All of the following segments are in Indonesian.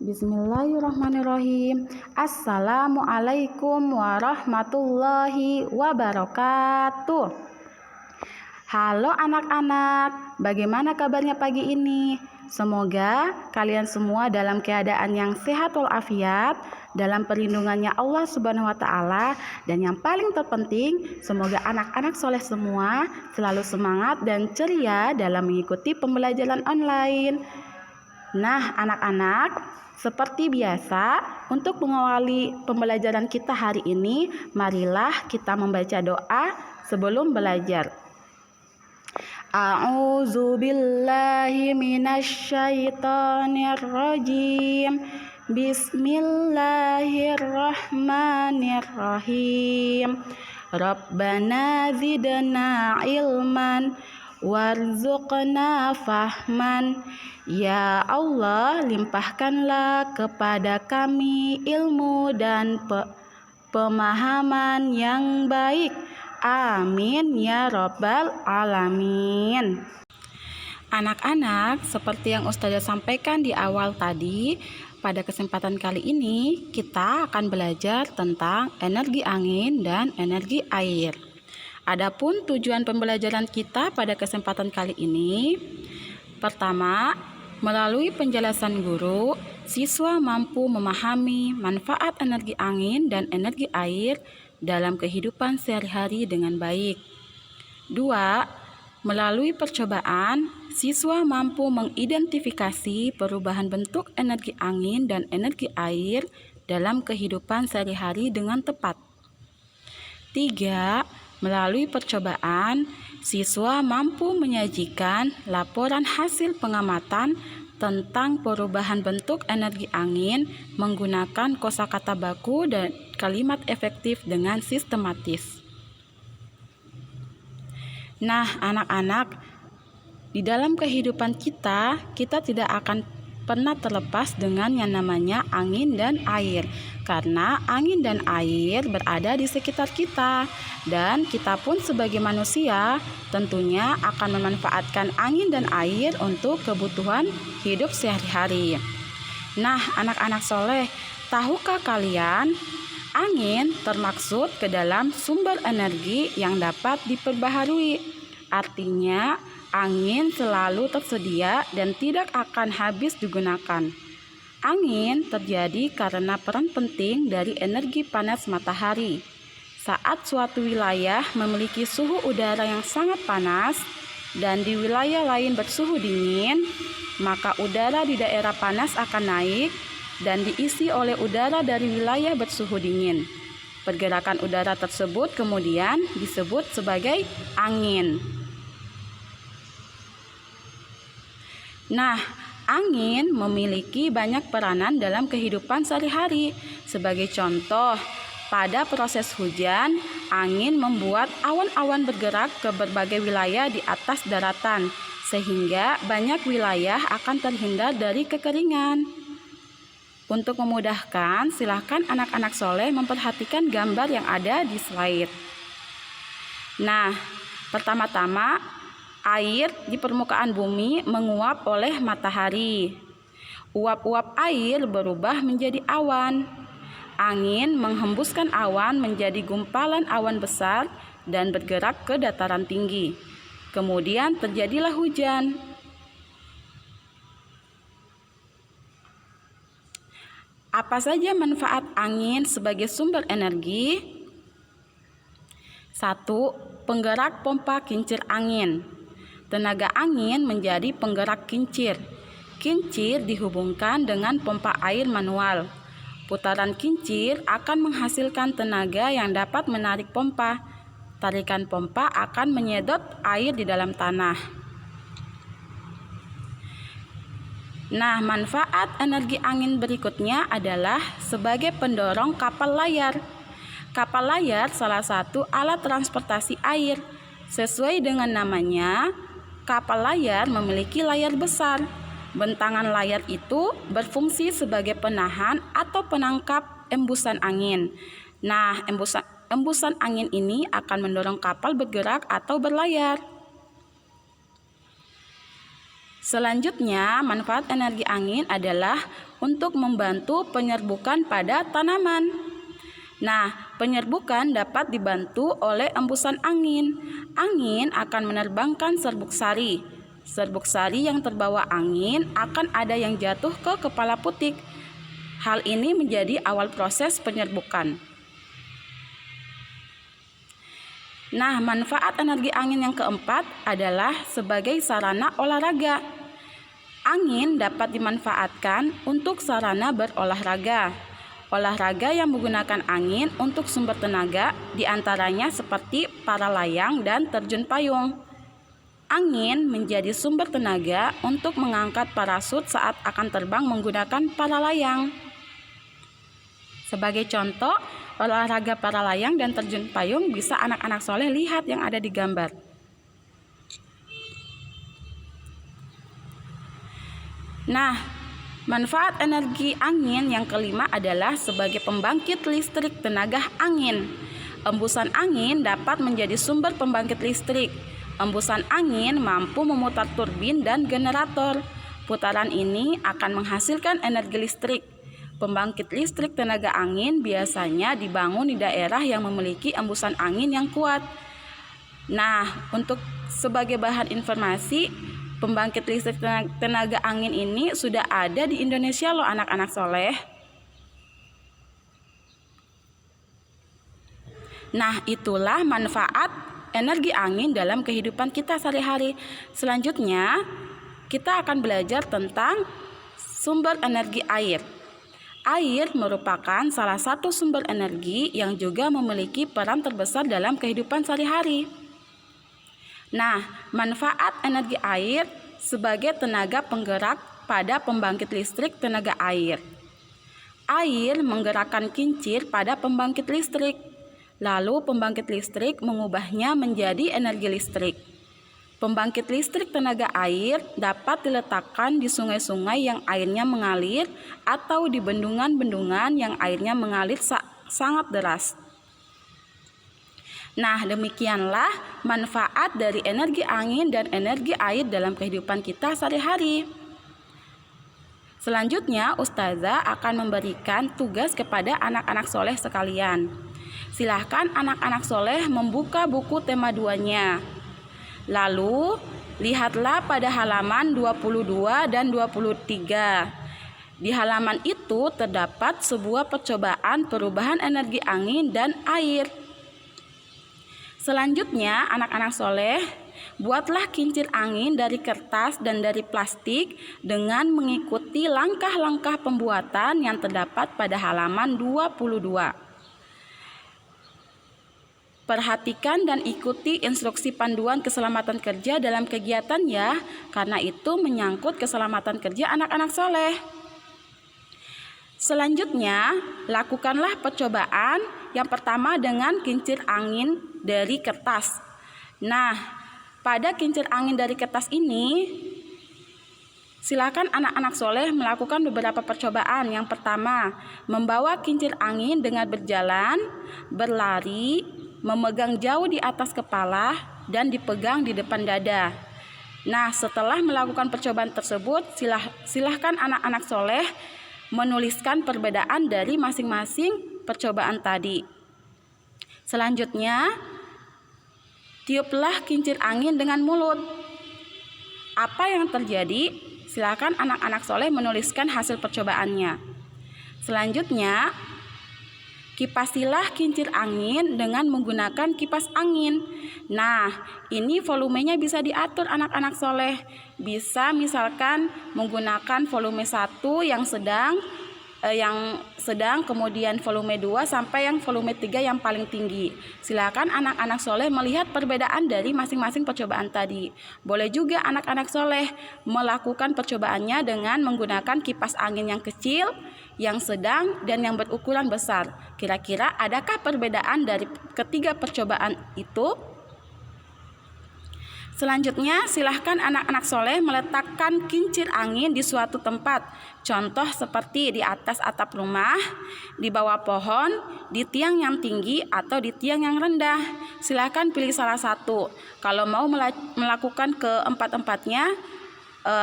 Bismillahirrahmanirrahim. Assalamualaikum warahmatullahi wabarakatuh. Halo anak-anak, bagaimana kabarnya pagi ini? Semoga kalian semua dalam keadaan yang sehat walafiat, dalam perlindungannya Allah Subhanahu wa Ta'ala, dan yang paling terpenting, semoga anak-anak soleh semua selalu semangat dan ceria dalam mengikuti pembelajaran online. Nah, anak-anak, seperti biasa, untuk mengawali pembelajaran kita hari ini, marilah kita membaca doa sebelum belajar. A'udzu billahi minasyaitonir rajim. Bismillahirrahmanirrahim. Rabbana zidna ilman warzuqna fahman. Ya Allah, limpahkanlah kepada kami ilmu dan pemahaman yang baik. Amin ya Rabbal Alamin. Anak-anak, seperti yang Ustazah sampaikan di awal tadi, pada kesempatan kali ini kita akan belajar tentang energi angin dan energi air. Adapun tujuan pembelajaran kita pada kesempatan kali ini, pertama, melalui penjelasan guru, siswa mampu memahami manfaat energi angin dan energi air dalam kehidupan sehari-hari dengan baik. 2. Melalui percobaan, siswa mampu mengidentifikasi perubahan bentuk energi angin dan energi air dalam kehidupan sehari-hari dengan tepat. 3. Melalui percobaan, siswa mampu menyajikan laporan hasil pengamatan tentang perubahan bentuk energi angin menggunakan kosakata baku dan kalimat efektif dengan sistematis. Nah, anak-anak, di dalam kehidupan kita tidak akan pernah terlepas dengan yang namanya angin dan air, karena angin dan air berada di sekitar kita, dan kita pun sebagai manusia tentunya akan memanfaatkan angin dan air untuk kebutuhan hidup sehari-hari. Nah, anak-anak soleh, tahukah kalian angin termaksud ke dalam sumber energi yang dapat diperbaharui? Artinya angin selalu tersedia dan tidak akan habis digunakan. Angin terjadi karena peran penting dari energi panas matahari. Saat suatu wilayah memiliki suhu udara yang sangat panas dan di wilayah lain bersuhu dingin, maka udara di daerah panas akan naik dan diisi oleh udara dari wilayah bersuhu dingin. Pergerakan udara tersebut kemudian disebut sebagai angin. Nah, angin memiliki banyak peranan dalam kehidupan sehari-hari. Sebagai contoh, pada proses hujan, angin membuat awan-awan bergerak ke berbagai wilayah di atas daratan, sehingga banyak wilayah akan terhindar dari kekeringan. Untuk memudahkan, silakan anak-anak soleh memperhatikan gambar yang ada di slide. Nah, pertama-tama, air di permukaan bumi menguap oleh matahari. Uap-uap air berubah menjadi awan. Angin menghembuskan awan menjadi gumpalan awan besar dan bergerak ke dataran tinggi. Kemudian terjadilah hujan. Apa saja manfaat angin sebagai sumber energi? 1. Penggerak pompa kincir angin. Tenaga angin menjadi penggerak kincir. Kincir dihubungkan dengan pompa air manual. Putaran kincir akan menghasilkan tenaga yang dapat menarik pompa. Tarikan pompa akan menyedot air di dalam tanah. Nah, manfaat energi angin berikutnya adalah sebagai pendorong kapal layar. Kapal layar salah satu alat transportasi air. Sesuai dengan namanya, kapal layar memiliki layar besar. Bentangan layar itu berfungsi sebagai penahan atau penangkap embusan angin. Nah, embusan angin ini akan mendorong kapal bergerak atau berlayar. Selanjutnya, manfaat energi angin adalah untuk membantu penyerbukan pada tanaman. Nah, penyerbukan dapat dibantu oleh embusan angin. Angin akan menerbangkan serbuk sari. Serbuk sari yang terbawa angin akan ada yang jatuh ke kepala putik. Hal ini menjadi awal proses penyerbukan. Nah, manfaat energi angin yang keempat adalah sebagai sarana olahraga. Angin dapat dimanfaatkan untuk sarana berolahraga. Olahraga yang menggunakan angin untuk sumber tenaga diantaranya seperti para layang dan terjun payung. Angin menjadi sumber tenaga untuk mengangkat parasut saat akan terbang menggunakan para layang. Sebagai contoh, olahraga para layang dan terjun payung bisa anak-anak soleh lihat yang ada di gambar. Nah, manfaat energi angin yang kelima adalah sebagai pembangkit listrik tenaga angin. Embusan angin dapat menjadi sumber pembangkit listrik. Embusan angin mampu memutar turbin dan generator. Putaran ini akan menghasilkan energi listrik. Pembangkit listrik tenaga angin biasanya dibangun di daerah yang memiliki embusan angin yang kuat. Nah, untuk sebagai bahan informasi, pembangkit listrik tenaga angin ini sudah ada di Indonesia loh anak-anak soleh. Nah, itulah manfaat energi angin dalam kehidupan kita sehari-hari. Selanjutnya, kita akan belajar tentang sumber energi air. Air merupakan salah satu sumber energi yang juga memiliki peran terbesar dalam kehidupan sehari-hari. Nah, manfaat energi air sebagai tenaga penggerak pada pembangkit listrik tenaga air. Air menggerakkan kincir pada pembangkit listrik. Lalu pembangkit listrik mengubahnya menjadi energi listrik. Pembangkit listrik tenaga air dapat diletakkan di sungai-sungai yang airnya mengalir atau di bendungan-bendungan yang airnya mengalir sangat deras. Nah, demikianlah manfaat dari energi angin dan energi air dalam kehidupan kita sehari-hari. Selanjutnya, Ustazah akan memberikan tugas kepada anak-anak soleh sekalian. Silahkan anak-anak soleh membuka buku tema 2-nya. Lalu, lihatlah pada halaman 22 dan 23. Di halaman itu terdapat sebuah percobaan perubahan energi angin dan air. Selanjutnya, anak-anak soleh, buatlah kincir angin dari kertas dan dari plastik dengan mengikuti langkah-langkah pembuatan yang terdapat pada halaman 22. Perhatikan dan ikuti instruksi panduan keselamatan kerja dalam kegiatan ya, karena itu menyangkut keselamatan kerja anak-anak soleh. Selanjutnya, lakukanlah percobaan yang pertama dengan kincir angin dari kertas. Nah, pada kincir angin dari kertas ini, silakan anak-anak soleh melakukan beberapa percobaan. Yang pertama, membawa kincir angin dengan berjalan, berlari, memegang jauh di atas kepala, dan dipegang di depan dada. Nah, setelah melakukan percobaan tersebut, silahkan anak-anak soleh menuliskan perbedaan dari masing-masing percobaan tadi. Selanjutnya, tiuplah kincir angin dengan mulut. Apa yang terjadi? Silakan anak-anak soleh menuliskan hasil percobaannya. Selanjutnya, kipasilah kincir angin dengan menggunakan kipas angin. Nah, ini volumenya bisa diatur anak-anak soleh. Bisa misalkan menggunakan volume 1 yang sedang, kemudian volume 2 sampai yang volume 3 yang paling tinggi. Silakan anak-anak soleh melihat perbedaan dari masing-masing percobaan tadi. Boleh juga anak-anak soleh melakukan percobaannya dengan menggunakan kipas angin yang kecil, yang sedang, dan yang berukuran besar. Kira-kira adakah perbedaan dari ketiga percobaan itu? Selanjutnya, silahkan anak-anak soleh meletakkan kincir angin di suatu tempat. Contoh seperti di atas atap rumah, di bawah pohon, di tiang yang tinggi, atau di tiang yang rendah. Silahkan pilih salah satu. Kalau mau melakukan keempat-empatnya,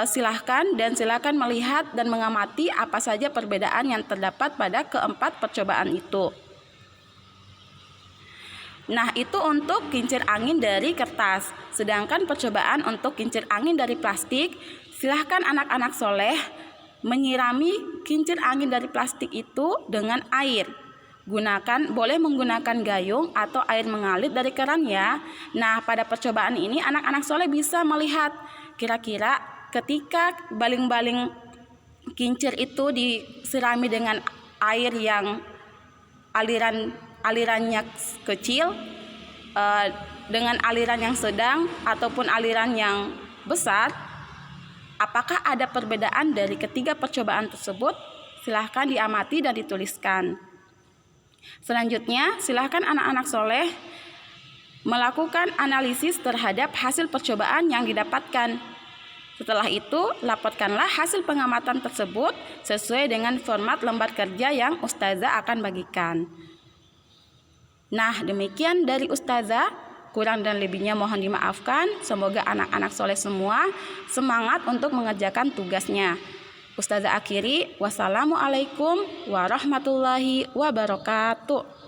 Silahkan melihat dan mengamati apa saja perbedaan yang terdapat pada keempat percobaan itu. Nah, itu untuk kincir angin dari kertas. Sedangkan percobaan untuk kincir angin dari plastik, silahkan anak-anak soleh menyirami kincir angin dari plastik itu dengan air. Boleh menggunakan gayung atau air mengalir dari keran ya. Nah, pada percobaan ini anak-anak soleh bisa melihat kira-kira ketika baling-baling kincir itu disirami dengan air yang alirannya kecil, dengan aliran yang sedang ataupun aliran yang besar, apakah ada perbedaan dari ketiga percobaan tersebut? Silahkan diamati dan dituliskan. Selanjutnya, silahkan anak-anak soleh melakukan analisis terhadap hasil percobaan yang didapatkan. Setelah itu, laporkanlah hasil pengamatan tersebut sesuai dengan format lembar kerja yang Ustazah akan bagikan. Nah, demikian dari Ustazah. Kurang dan lebihnya mohon dimaafkan. Semoga anak-anak soleh semua semangat untuk mengerjakan tugasnya. Ustazah akhiri, wassalamualaikum warahmatullahi wabarakatuh.